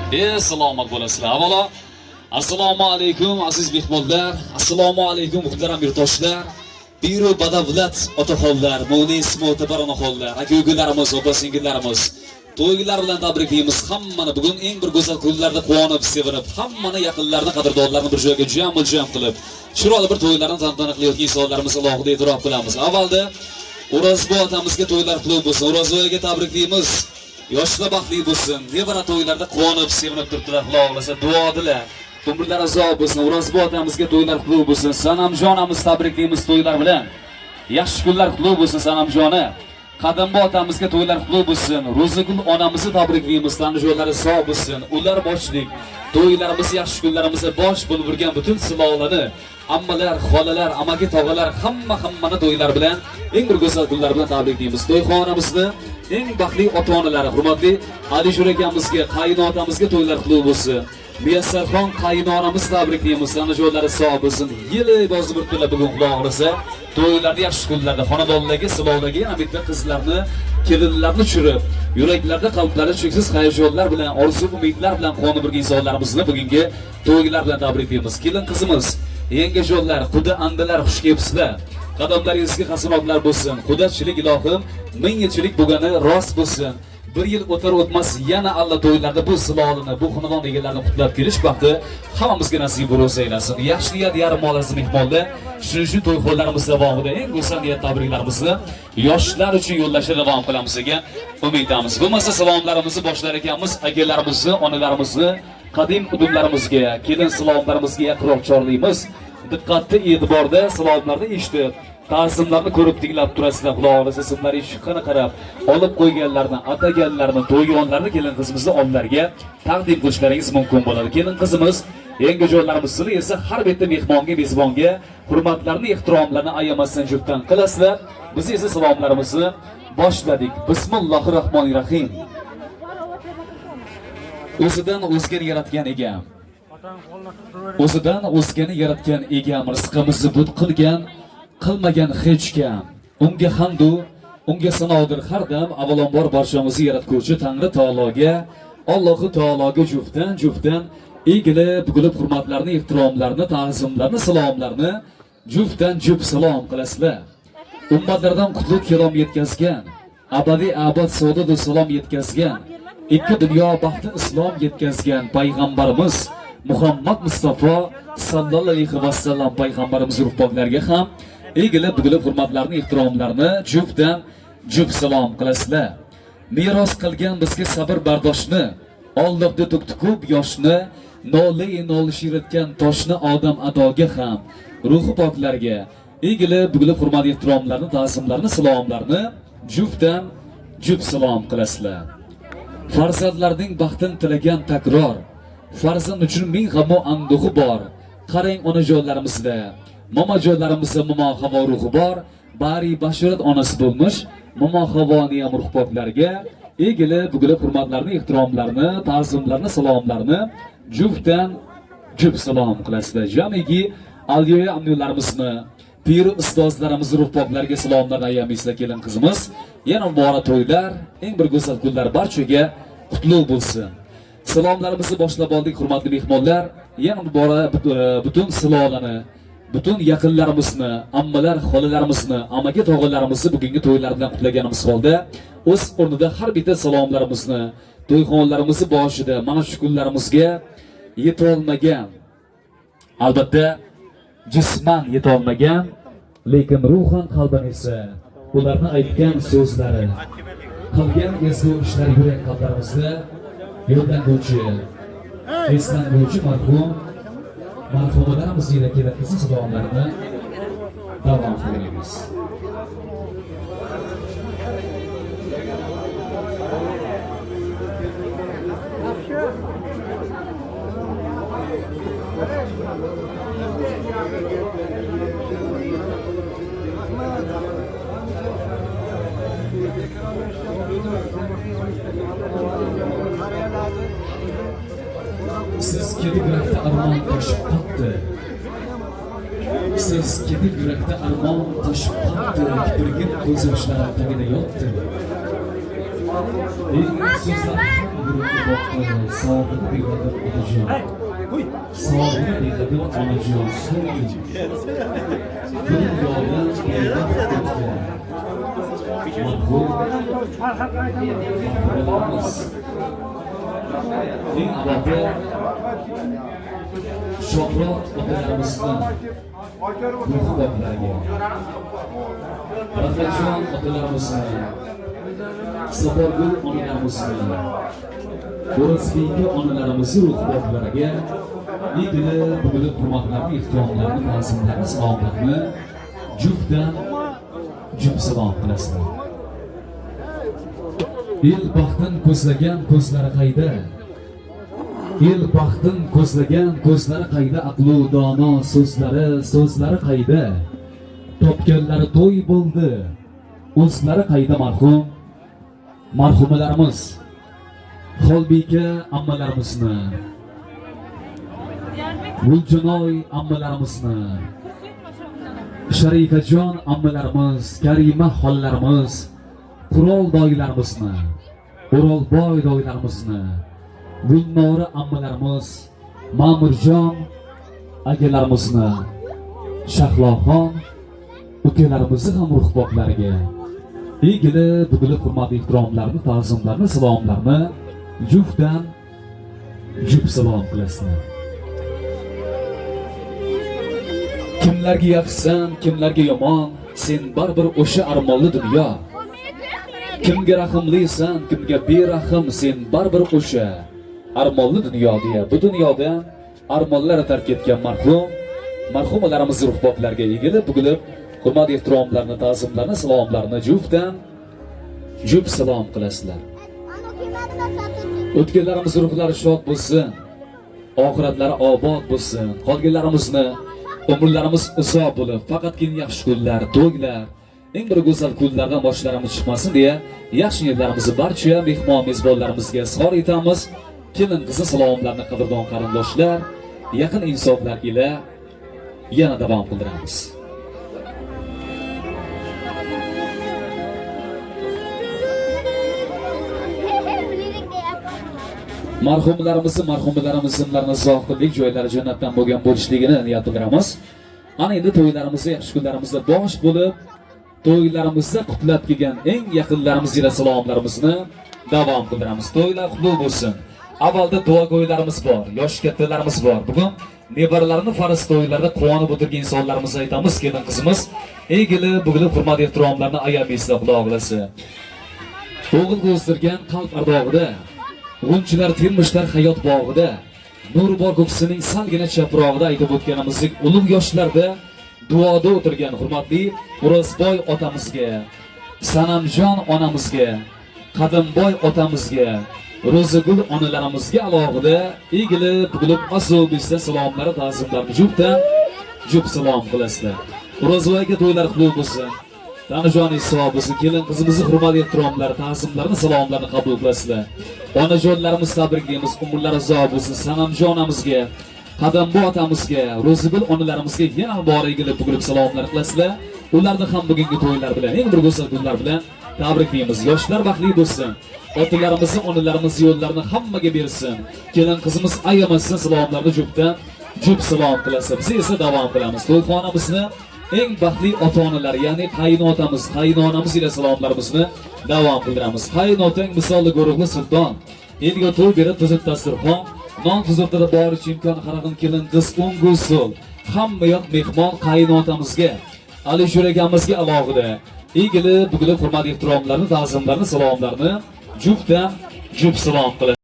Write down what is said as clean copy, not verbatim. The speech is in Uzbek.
Salomat bo'lasizlar. Avvalo assalomu alaykum aziz mehmonlar, assalomu alaykum muhtaram yurtdoshlar, biru badavlat otaxonlar, munis mo'tabar onaxonlar, aka-ukalarimiz, opa-singillarimiz, to'ylar bilan tabriklaymiz hammani. Bugun eng bir go'zal kunlarda quvonib, sevinib, hammani yaqinlarini, qadrdonlarini bir joyga jam qilib, chiroyli bir to'ylarni tantana qilayotgan insonlarimizni alohida e'tirof qilamiz. Avvalda O'rozbo otamizga to'ylar qutlug' bo'lsin. O'rozboga tabriklaymiz. Yoshlar baxtli bo'lsin. Nevara to'ylarda quvonib, sevinib turibdilar. Xudo xolasa duodilar. Umrlari uzoq bo'lsin. O'rozbo otamizga to'ylar qutlug' bo'lsin. Sanamjon onamiz tabriklaymiz to'ylar bilan. Yaxshi kunlar qutlug' bo'lsin Sanamjoni. Qadimbo otamizga to'ylar qutlug' bo'lsin. Ro'zigul onamizni tabriklaymiz. Tanijo'lari sog' bo'lsin. Ular boshlik. To'ylarimiz, yaxshi kunlarimizda bosh bo'lib yurgan butun silolani, ammalar, xolalar, amaki tog'alar hammani to'ylar bilan, eng bir go'zal kunlar bilan tabriklaymiz. To'yxonamizni eng baxtli ota-onalari, hurmatli Alisher akamizga, qaynotamizga to'ylar qutlug' bo'lsin. Muyassarxon qaynonamiz tabriklaymiz. Tanijo'lari sog' bo'lsin. Yili bozib o'tdilar bugun Xudo xolasa. To'ylarda, yaxshi kunlarda xonadonlarga, silolaga yana bitta qizlarni, kelinlarni tushirib, yuraklarda, qalblarda cheksiz hayajonlar bilan, orzu umidlar bilan qonib yurgan insonlarimizni bugungi to'ylar bilan tabriklaymiz. Kelin qizimiz, yengajonlar, quda andalar xush kelibsizlar. Qadamlaringizga hasanotlar bo'lsin. Qudachilik ilohim ming yilchilik bo'lgani rost bo'lsin. Bir yil o'tar o'tmas yana alla to'ylarda bu silolini, bu xonadon egalarini qutlab kelish vaqti hammamizga nasib bo'lsa aylasin. Yaxshi niyat yarim olasiz mehmonlar. Shu to'yxonlarimiz davomida eng go'zal niyat tabriklarimizni yoshlar uchun yo'llashga davom qilamiz degan umidamiz. Bo'lmasa salomlarimizni boshlar ekanmiz, akalarimizni, onalarimizni, qadim udumlarimizga, kelin salomlarimizga yaqinroq chorlaymiz. Diqqatli e'tiborda salomlarni eshitib, ta'zimlarni ko'rib tinglab turasizlar. Xudo xolasa sizlarning shiqqani qarab, olib qo'yganlarni, ataganlarni, to'ygonlarni kelin qizimizni onlarga taqdim qilishlaringiz mumkin bo'ladi. Kelin qizimiz, yengajonlarimiz sizlar esa har bitta mehmonga, mezbonga hurmatlarni, ehtiromlarni ayamasdan juftdan qilasizlar. Biz esa salomlarimizni boshladik. Bismillahirrohmanirrohim. O'zidan o'zgani yaratgan egam, o'zidan o'zgani yaratgan egam, rizqimizni but qilgan, qilmagan hech kim. Unga hamdu, unga sanodir har dam. Avvalambor barchamizni yaratguvchi Tangri taologa, Alloh taologa juftdan egilib, bugilib hurmatlarni, ehtiromlarni, ta'zimlarni, salomlarni juftdan salom qilasizlar. Ummatlardan qutlug' kalom yetkazgan, abadiy abad saodat salom yetkazgan, ikki dunyo baxti islom yetkazgan payg'ambarimiz Muhammad Mustafa sallallohu alayhi vasallam payg'ambarimiz ruhbonlarga ham egilib, bugilib hurmatlarni, ehtiromlarni juftdan salom qilasizlar. Meros qilgan bizga sabr bardoshni, Allohga to'kdi ko'p yoshni, noli shiritgan toshni odam adoga ham, ruhi poklarga egilib, bugilib hurmat, ehtiromlarni, ta'zimlarni, salomlarni juftdan salom qilasizlar. Farzandlarning baxtini tilagan takror, farzand uchun ming g'am va anduhi bor. Qarang onajonlarimizda, momajonlarimizda momo havo ruhi bor. Bari bashorat onasi bo'lmish momo havoni ham ruh poklarga egilib, bugilib hurmatlarni, ehtiromlarni, ta'zimlarni, salomlarni juftdan salom qilasizlar. Jamiki alyoya amnlarimizni, pir ustozlarimiz ruh poklarga salomlarni ayamaysizlar. Kelin qizimiz, yana muborak to'ylar, eng bir go'zal kunlar barchaga qutlug' bo'lsin. Salomlarimizni boshlab oldik hurmatli mehmonlar. Yana muborak butun silolani, butun yaqinlarimizni, ammalar, xolalarimizni, amaki tog'alarimizni bugungi to'ylar bilan qutlaganimiz holda, o'z o'rnida har bitta salomlarimizni to'yxonalarimizni boshida mana shu kunlarimizga yetolmagan, albatta jisman yetolmagan, lekin ruhan qalban esa ularni aytgan so'zlari, qilgan ezgu ishlari yurak qalblarimizda yo'llanuvchi, eslanuvchi marhumalarimiz ila kelin salomlarini davom qilamiz. Siz kedib yurakda armon toshib qotdi. Siz kedib yurakda armon toshib qotdi. Birgin ko'z yoshlarim tagida yotdi. Eng so'zlar yuragi boqdi, sog'lig'i beqadar otajon. Sog'lig'i beqadar onajon, so'nggi. Buning yo'ldan eldan o'tgan. Marhum. Eng avvalda Shohrot otalarimizdan ruhi boqlarga, Rafatjon otalarimizdan, Safargul onalarimizdan, Bo'rasbeyka onalarimizni ruhi boqlarga igna bug'ilib hurmatlarni, ehtiromlarni, ta'zimlarni, salomlarni juftdan jup salom qilasizlar. El baxtin ko'zlagan ko'zlari qayda? El baxtin ko'zlagan ko'zlari qayda? Aqlu dono so'zlari qayda? Topganlari to'y bo'ldi. O'zlari qayda marhum? Marhumalarimiz, Xolbika ammalarimizni, Guljunoy ammalarimizni, Sharifajon ammalarimiz, Karima xollarimiz, Qurol doylarimizni, O'rolboy doylarimizni, Gulnora ammalarimiz, Ma'murjon akalarimizni, Shahloxon ukalarimizni ham ruh boqlariga egili bug'ilib hurmat ehtiromlarni, ta'zimlarni, salomlarni juftdan jup salom qilasizlar. Kimlarga yaxshisan, kimlarga yomon, sen baribir o'sha armonli dunyo. Kimga rahimlisan, kimga berahm, sen baribir o'sha armonli dunyo deya bu dunyoda armonlar tark etgan marhumalarimiz ruh boqlariga egilib bug'ilib hurmat ehtiromlarni, ta'zimlarni, salomlarni juftdan jup salom qilasizlar. O'tganlarimiz ruhlari shod bo'lsin, oxiratlari obod bo'lsin. Qolganlarimizni umrlarimiz uzoq bo'lib, faqatgina yaxshi kunlar, to'ylar, eng bir go'zal kunlardan boshlarimiz chiqmasin deya yaxshi niyatlarimizni barcha mehmon mezbonlarimizga izhor etamiz. Kelin qizi salomlarni qadrdon qarindoshlar, yaqin insoflar ila yana davom qildiramiz. Marhumalarimiz izlarini zohirlik joylari jannatdan bo'lgan bo'lishligini niyat bildiramiz. Ana endi to'ylarimizda, yaxshi kunlarimizda bosh bo'lib, to'ylarimizda qutlab kelgan eng yaqinlarimiz ila salomlarimizni davom qildiramiz. To'ylar qutlug' bo'lsin. Avvalda duogo'ylarimiz bor, yosh kattalarimiz bor. Bugun nevaralarini farz to'ylarda quvonib o'tirgan insonlarimizni aytamiz, kelin qizimiz egili bug'ilib hurmat ehtiromlarni ayamaysiz, Xudo xolasi. O'g'il o'stirgan qalb ardog'ida, g'unchilar termishlar hayot bog'ida, nur bor ko'ksining salgina chaprog'ida aytib o'tganimizdek ulug' yoshlarda duoda o'tirgan hurmatli O'rozboy otamizga, Sanamjon onamizga, Qadimboy otamizga, Ro'zigul onalarimizga alohida egili bug'ilib asobizda salomlari, ta'zimlarni juftdan jup salom qilasizlar. O'rozboyga to'ylar qutlug' bo'lsin. Tanijon hisob bo'lsin. Kelin qizimizni hurmat ehtiromlari, ta'zimlarni, salomlarni qabul qilasizlar. Onajonlarimiz tabriklaymiz, umrlari uzoq bo'lsin. Sanamjon onamizga, Qadimboy otamizga, Ro'zigul onalarimizga yana bor egilib bug'ilib salomlar qilasizlar. Ularni ham bugungi to'ylar bilan, eng bir go'zal kunlar bilan tabriklaymiz. Yoshlar baxtli bo'lsin. Otalarimizni, onalarimiz yo'llarini hammaga bersin. Kelin qizimiz ayamasdan salomlarni juftdan jup salom qilasiz. Biz esa davom qilamiz. To'yxonamizni eng baxtli ota-onalar, ya'ni qaynotamiz, qaynonamiz ila salomlarimizni davom qildiramiz. Qaynotang misolli guruhli sulton, elga to'y berib tuzib dasturxon, non tuzurtida boricha imkon qarag'in kelin qiz o'ngusul. Hamma yoq mehmon qaynotamizga, Alisher akamizga alohida egili bug'ilib hurmat ehtiromlarni, ta'zimlarni, salomlarni juftdan jup salom qilasiz.